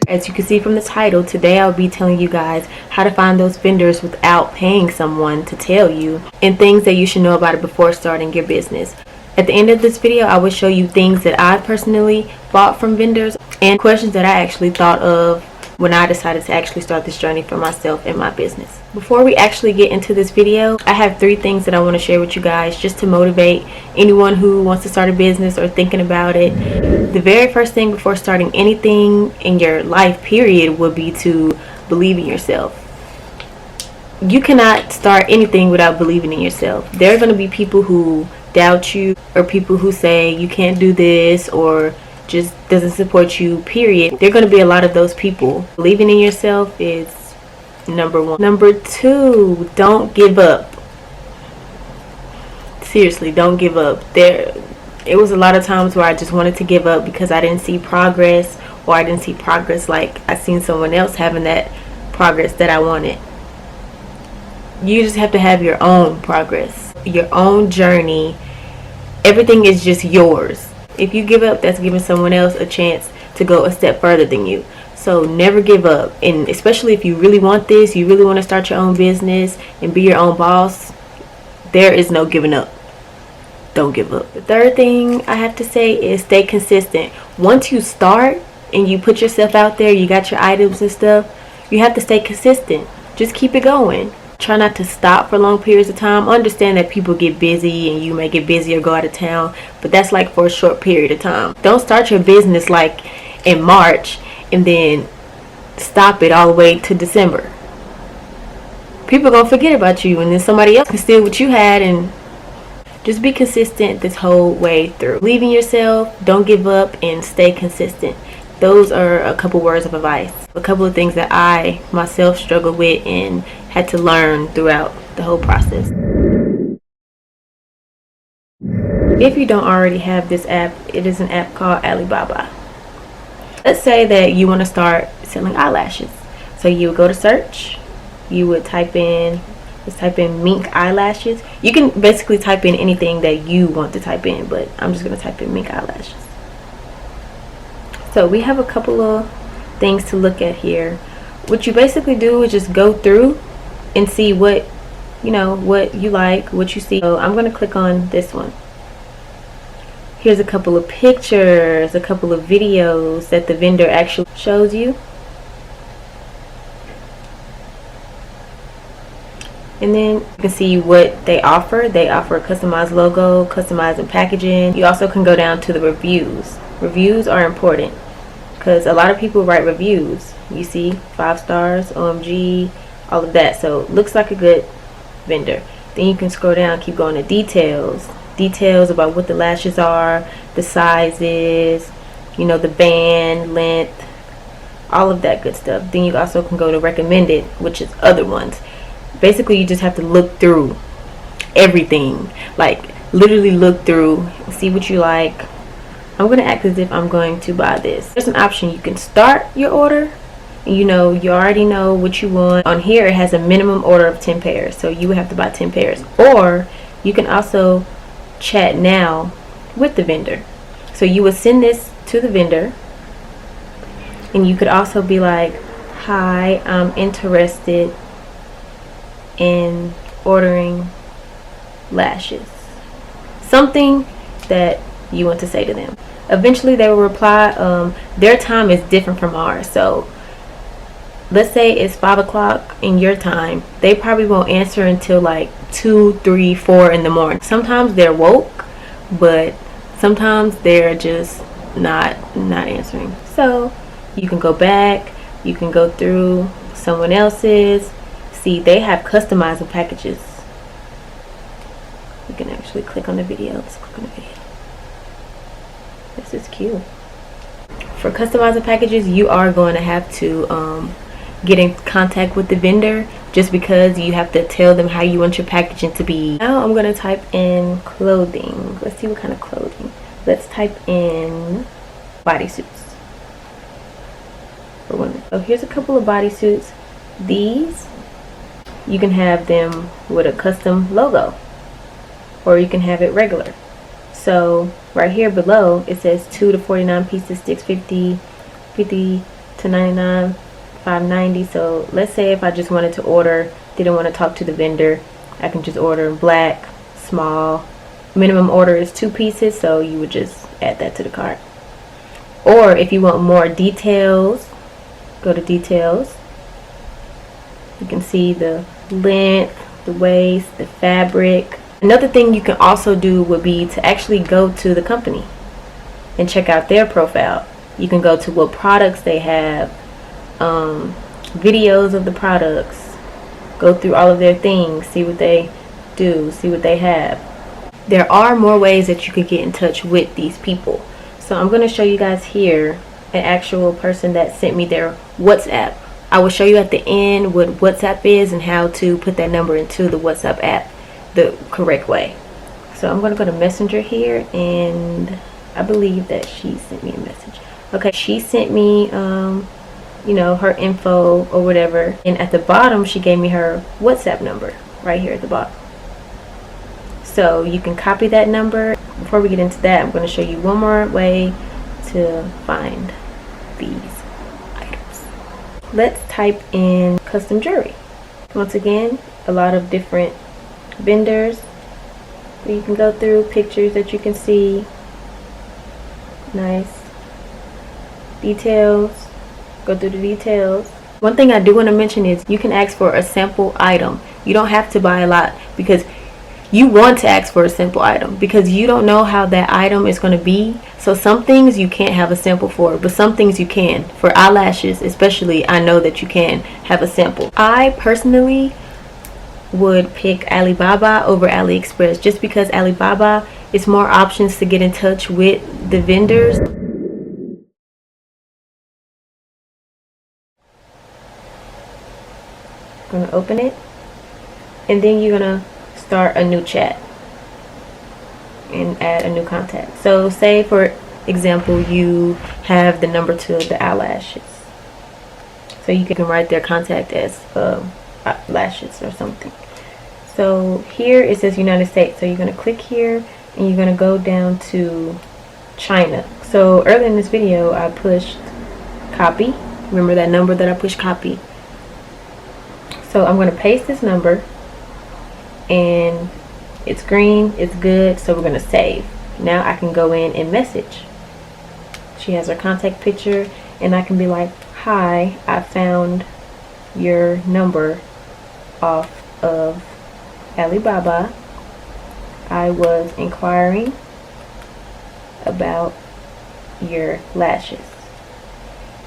As you can see from the title, today I'll be telling you guys how to find those vendors without paying someone to tell you, and things that you should know about it before starting your business. At the end of this video, I will show you things that I personally bought from vendors and questions that I actually thought of when I decided to actually start this journey for myself and my business. Before we actually get into this video, I have 3 things that I want to share with you guys just to motivate anyone who wants to start a business or thinking about it. The very first thing before starting anything in your life, period, would be to believe in yourself. You cannot start anything without believing in yourself. There are going to be people who doubt you, or people who say you can't do this, or just doesn't support you, period. There are going to be a lot of those people. Believing in yourself is number 1. Number 2, don't give up. Seriously, don't give up. It was a lot of times where I just wanted to give up because I didn't see progress, or I didn't see progress like I seen someone else having that progress that I wanted. You just have to have your own progress, your own journey. Everything is just yours. If you give up, that's giving someone else a chance to go a step further than you. So never give up. And especially if you really want this, you really want to start your own business and be your own boss, there is no giving up. Don't give up. The third thing I have to say is stay consistent. Once you start and you put yourself out there, you got your items and stuff, you have to stay consistent. Just keep it going. Try not to stop for long periods of time. Understand that people get busy and you may get busy or go out of town, but that's like for a short period of time. Don't start your business like in March and then stop it all the way to December. People are gonna forget about you, and then somebody else can steal what you had. And just be consistent this whole way through. Believe in yourself, don't give up, and stay consistent. Those are a couple words of advice. A couple of things that I myself struggled with and had to learn throughout the whole process. If you don't already have this app, it is an app called Alibaba. Let's say that you want to start selling eyelashes. So you would go to search, you would type in mink eyelashes. You can basically type in anything that you want to type in, but I'm just going to type in mink eyelashes. So we have a couple of things to look at here. What you basically do is just go through and see what you like, what you see. So I'm going to click on this one. Here's a couple of pictures, a couple of videos that the vendor actually shows you. And then you can see what they offer. They offer a customized logo, customizing packaging. You also can go down to the reviews. Reviews are important because a lot of people write reviews. You see 5 stars, OMG, all of that. So it looks like a good vendor. Then you can scroll down, keep going to details about what the lashes are, the sizes, the band length, all of that good stuff. Then you also can go to recommended, which is other ones. Basically, you just have to look through everything, like literally look through, see what you like. I'm going to act as if I'm going to buy this. There's an option. You can start your order. You already know what you want. On here, it has a minimum order of 10 pairs. So you would have to buy 10 pairs. Or you can also chat now with the vendor. So you would send this to the vendor. And you could also be like, hi, I'm interested in ordering lashes. Something that you want to say to them. Eventually they will reply. Their time is different from ours, so let's say it's 5 o'clock in your time. They probably won't answer until like 2, 3, 4 in the morning. Sometimes they're woke, but sometimes they're just not answering. So you can go back, you can go through someone else's. See, they have customizing packages. You can actually click on the video. Let's click on the video. This is cute. For customizing packages, you are going to have to get in contact with the vendor, just because you have to tell them how you want your packaging to be. Now I'm going to type in clothing. Let's see what kind of clothing. Let's type in bodysuits for women. So here's a couple of bodysuits. These, you can have them with a custom logo, or you can have it regular. So right here below it says 2 to 49 pieces, 650, 50 $10.99, $5.90. So let's say if I just wanted to order, didn't want to talk to the vendor, I can just order black, small. Minimum order is 2 pieces, so you would just add that to the cart. Or if you want more details, go to details. You can see the length, the waist, the fabric. Another thing you can also do would be to actually go to the company and check out their profile. You can go to what products they have, videos of the products, go through all of their things, see what they do, see what they have. There are more ways that you can get in touch with these people. So I'm going to show you guys here an actual person that sent me their WhatsApp. I will show you at the end what WhatsApp is and how to put that number into the WhatsApp app the correct way. So I'm going to go to Messenger here, and I believe that she sent me a message. Okay, she sent me you know, her info or whatever, and at the bottom she gave me her WhatsApp number right here at the bottom. So you can copy that number. Before we get into that, I'm going to show you one more way to find these items. Let's type in custom jewelry. Once again, a lot of different vendors that you can go through, pictures that you can see, nice details, go through the details. One thing I do want to mention is you can ask for a sample item. You don't have to buy a lot, because you want to ask for a simple item because you don't know how that item is going to be. So some things you can't have a sample for, but some things you can. For eyelashes especially, I know that you can have a sample. I personally would pick Alibaba over AliExpress, just because Alibaba is more options to get in touch with the vendors. I'm gonna open it, and then you're gonna start a new chat and add a new contact. So say for example you have the number to the eyelashes, so you can write their contact as lashes or something. So here it says United States, so you're going to click here and you're going to go down to China. So earlier in this video I pushed copy. Remember that number that I pushed copy? So I'm going to paste this number, and it's green, it's good, so we're going to save. Now I can go in and message. She has her contact picture, and I can be like, hi, I found your number off of Alibaba. I was inquiring about your lashes.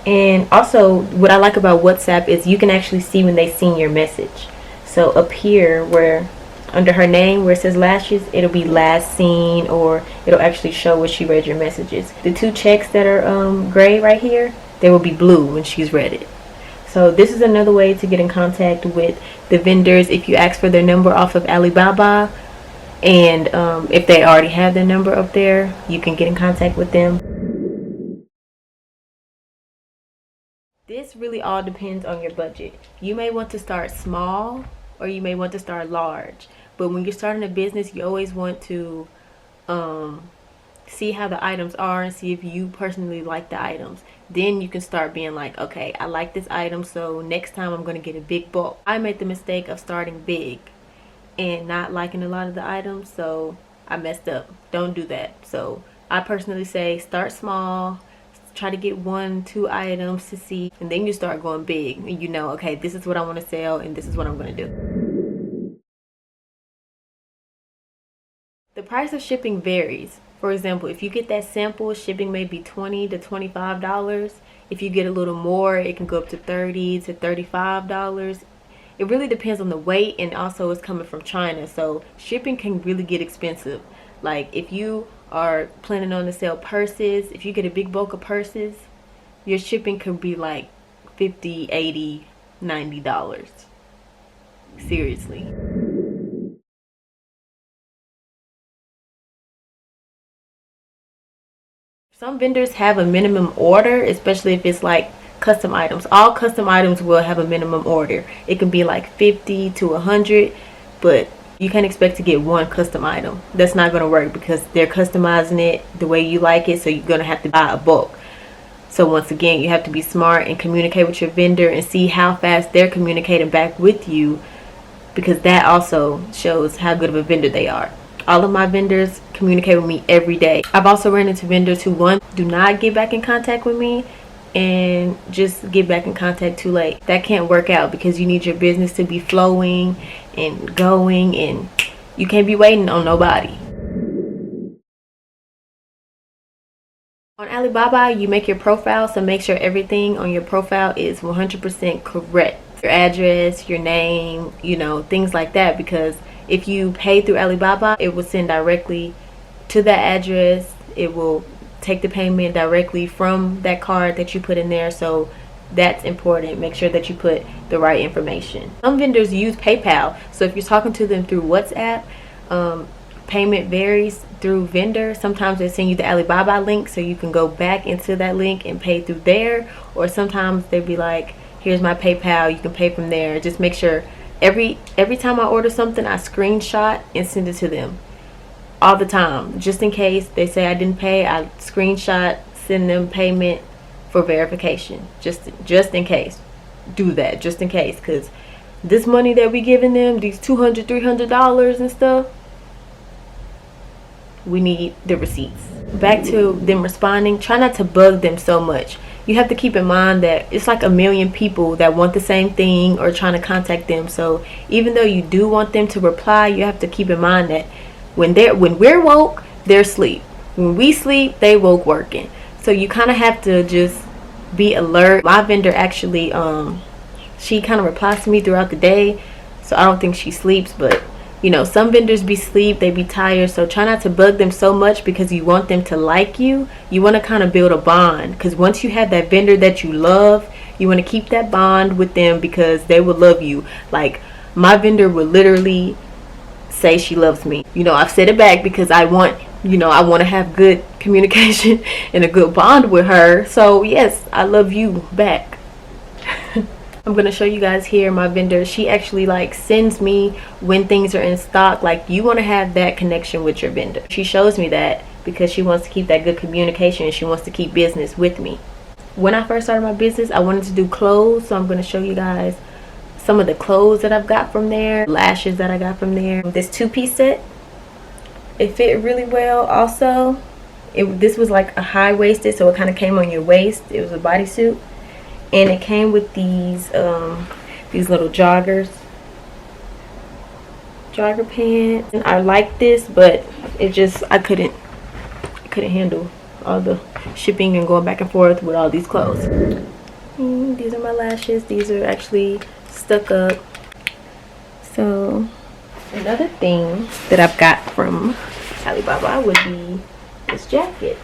And also what I like about WhatsApp is you can actually see when they've seen your message. So up here where under her name where it says lashes, it'll be last seen, or it'll actually show what she read your messages. The 2 checks that are gray right here, they will be blue when she's read it. So this is another way to get in contact with the vendors. If you ask for their number off of Alibaba, and if they already have their number up there, you can get in contact with them. This really all depends on your budget. You may want to start small, or you may want to start large. But when you're starting a business, you always want to see how the items are and see if you personally like the items. Then you can start being like, okay, I like this item, so next time I'm going to get a big bulk. I made the mistake of starting big and not liking a lot of the items, so I messed up. Don't do that. So I personally say start small, try to get 1-2 items to see, and then you start going big, and you know, okay, this is what I want to sell and this is what I'm going to do. The price of shipping varies. For example, if you get that sample, shipping may be $20 to $25. If you get a little more, it can go up to $30 to $35. It really depends on the weight, and also it's coming from China, so shipping can really get expensive. Like if you are planning on to sell purses, if you get a big bulk of purses, your shipping could be like $50, $80, $90. Seriously. Some vendors have a minimum order, especially if it's like custom items. All custom items will have a minimum order. It can be like 50 to 100, but you can't expect to get one custom item. That's not going to work because they're customizing it the way you like it, so you're going to have to buy a bulk. So once again, you have to be smart and communicate with your vendor and see how fast they're communicating back with you, because that also shows how good of a vendor they are. All of my vendors communicate with me every day. I've also run into vendors who, one, do not get back in contact with me and just get back in contact too late. That can't work out, because you need your business to be flowing and going, and you can't be waiting on nobody. On Alibaba, you make your profile, so make sure everything on your profile is 100% correct. Your address, your name, you know, things like that, because if you pay through Alibaba, it will send directly to that address. It will take the payment directly from that card that you put in there. So that's important. Make sure that you put the right information. Some vendors use PayPal, so if you're talking to them through WhatsApp, payment varies through vendor. Sometimes they send you the Alibaba link so you can go back into that link and pay through there, or sometimes they'll be like, here's my PayPal, you can pay from there. Just make sure every time I order something, I screenshot and send it to them all the time, just in case they say I didn't pay. I screenshot, send them payment for verification, just in case. Do that just in case, because this money that we giving them, these $200-300 and stuff, we need the receipts. Back to them responding, try not to bug them so much. You have to keep in mind that it's like a million people that want the same thing or trying to contact them. So even though you do want them to reply, you have to keep in mind that when we're woke, they're asleep. When we sleep, they woke working. So you kind of have to just be alert. My vendor actually, she kind of replies to me throughout the day, so I don't think she sleeps, but you know, some vendors be asleep, they be tired. So try not to bug them so much, because you want them to like you. You want to kind of build a bond, because once you have that vendor that you love, you want to keep that bond with them, because they will love you. Like, my vendor would literally say she loves me. You know, I've said it back, because I want to have good communication and a good bond with her. So yes, I love you back. I'm gonna show you guys here my vendor. She actually like sends me when things are in stock. Like, you want to have that connection with your vendor. She shows me that because she wants to keep that good communication, and she wants to keep business with me. When I first started my business, I wanted to do clothes, so I'm going to show you guys some of the clothes that I've got from there, lashes that I got from there. This two-piece set, it fit really well. Also, this was like a high-waisted, so it kind of came on your waist. It was a bodysuit, and it came with these little jogger pants. And I like this, but it just, I couldn't handle all the shipping and going back and forth with all these clothes. These are my lashes. These are actually stuck up. So another thing that I've got from Alibaba would be this jacket.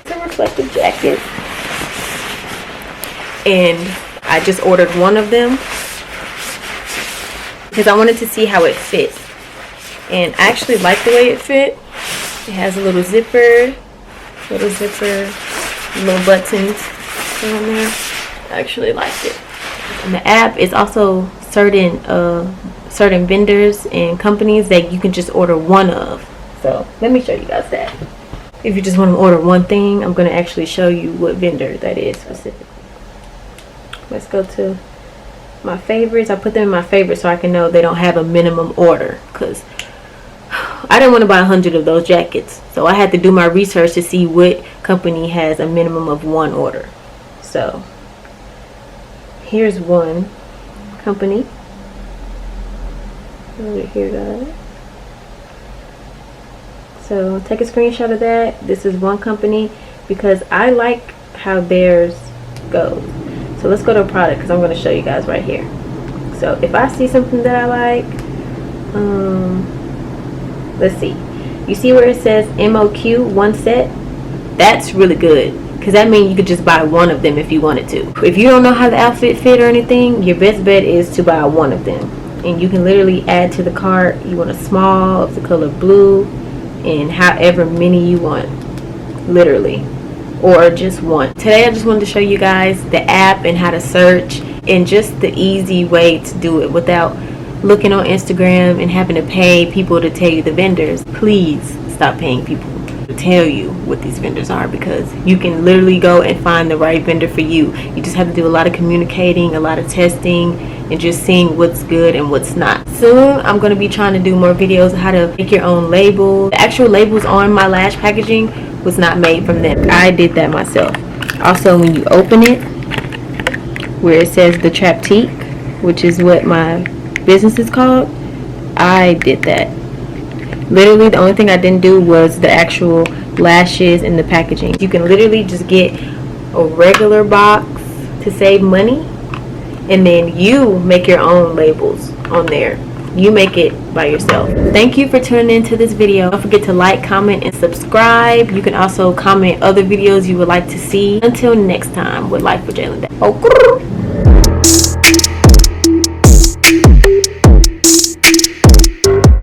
It's a reflective jacket, and I just ordered one of them because I wanted to see how it fits, and I actually like the way it fit. It has a little zipper, little buttons on there. I actually like it. And the app is also certain vendors and companies that you can just order one of. So let me show you guys that. If you just want to order one thing, I'm going to actually show you what vendor that is specifically. Let's go to my favorites. I put them in my favorites so I can know they don't have a minimum order, because I didn't want to buy 100 of those jackets, so I had to do my research to see what company has a minimum of one order. So here's one company over here, guys. So take a screenshot of that. This is one company because I like how theirs goes. So let's go to a product, because I'm going to show you guys right here. So if I see something that I like, let's see. You see where it says MOQ, one set? That's really good, because that means you could just buy one of them if you wanted to. If you don't know how the outfit fit or anything, your best bet is to buy one of them. And you can literally add to the cart. You want a small of the color blue, and however many you want, literally, or just one. Today I just wanted to show you guys the app and how to search, and just the easy way to do it without looking on Instagram and having to pay people to tell you the vendors. Please stop paying people. tell you what these vendors are, because you can literally go and find the right vendor for you. You just have to do a lot of communicating, a lot of testing, and just seeing what's good and what's not. Soon I'm going to be trying to do more videos on how to make your own labels. The actual labels on my lash packaging was not made from them. I did that myself. Also, when you open it, where it says the Traptique, which is what my business is called, I did that. Literally the only thing I didn't do was the actual lashes and the packaging. You can literally just get a regular box to save money, and then you make your own labels on there. You make it by yourself. Thank you for tuning into this video. Don't forget to like, comment, and subscribe. You can also comment other videos you would like to see. Until next time, with Life with Jaelyn Dae. Oh.